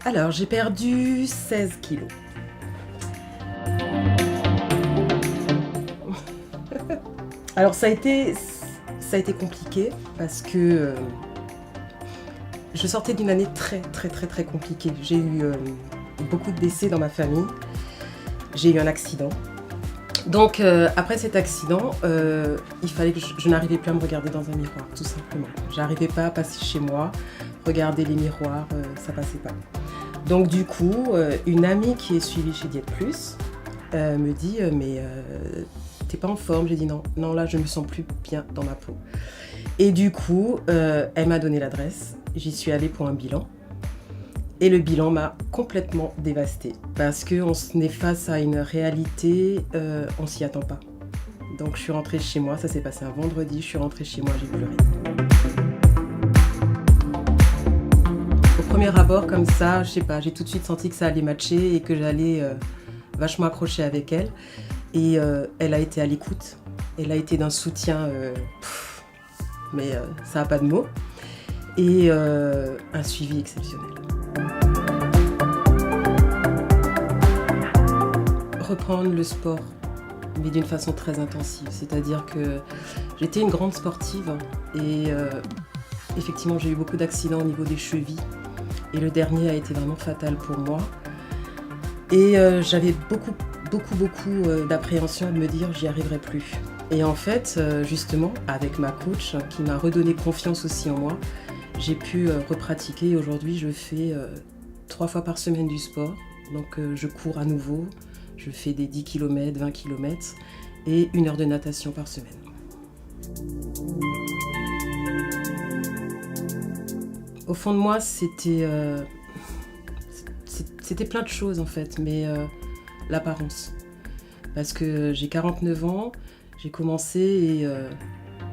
Alors, j'ai perdu 16 kilos. Alors, ça a été compliqué parce que je sortais d'une année très compliquée. J'ai eu beaucoup de décès dans ma famille. J'ai eu un accident. Donc, après cet accident, il fallait que je n'arrivais plus à me regarder dans un miroir, tout simplement. J'arrivais pas à passer chez moi, regarder les miroirs, ça passait pas. Donc du coup, une amie qui est suivie chez Diète Plus me dit mais t'es pas en forme? J'ai dit non là je me sens plus bien dans ma peau. Et du coup, elle m'a donné l'adresse, j'y suis allée pour un bilan. Et le bilan m'a complètement dévastée parce qu'on est face à une réalité, on s'y attend pas. Donc je suis rentrée chez moi, ça s'est passé un vendredi, je suis rentrée chez moi, j'ai pleuré. Au premier abord comme ça, je sais pas, j'ai tout de suite senti que ça allait matcher et que j'allais vachement accrocher avec elle. Et elle a été à l'écoute, elle a été d'un soutien, mais ça n'a pas de mots. Et un suivi exceptionnel. Reprendre le sport, mais d'une façon très intensive. C'est-à-dire que j'étais une grande sportive et effectivement j'ai eu beaucoup d'accidents au niveau des chevilles. Et le dernier a été vraiment fatal pour moi. Et j'avais beaucoup d'appréhension de me dire j'y arriverai plus. Et en fait, justement, avec ma coach qui m'a redonné confiance aussi en moi, j'ai pu repratiquer. Aujourd'hui, je fais 3 fois par semaine du sport. Donc je cours à nouveau. Je fais des 10 km, 20 km et 1 heure de natation par semaine. Au fond de moi, c'était plein de choses en fait, mais l'apparence. Parce que j'ai 49 ans, j'ai commencé et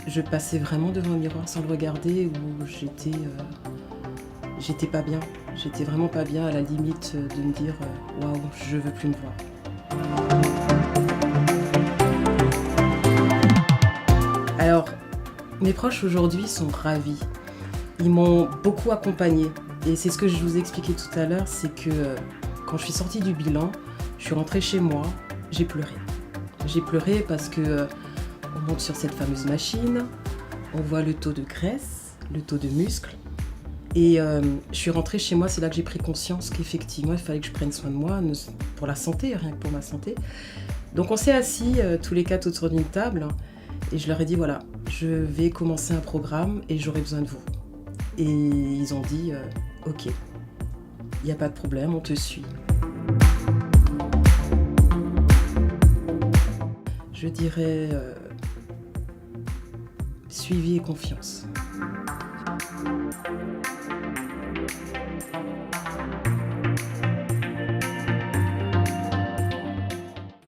je passais vraiment devant un miroir sans le regarder où j'étais pas bien. J'étais vraiment pas bien, à la limite de me dire waouh, je veux plus me voir. Alors, mes proches aujourd'hui sont ravis. Ils m'ont beaucoup accompagnée. Et c'est ce que je vous ai expliqué tout à l'heure, c'est que quand je suis sortie du bilan, je suis rentrée chez moi, j'ai pleuré. J'ai pleuré parce que on monte sur cette fameuse machine, on voit le taux de graisse, le taux de muscle. Et je suis rentrée chez moi, c'est là que j'ai pris conscience qu'effectivement, il fallait que je prenne soin de moi, pour la santé, rien que pour ma santé. Donc on s'est assis tous les 4 autour d'une table et je leur ai dit voilà, je vais commencer un programme et j'aurai besoin de vous. Et ils ont dit ok, il n'y a pas de problème, on te suit. Je dirais suivi et confiance.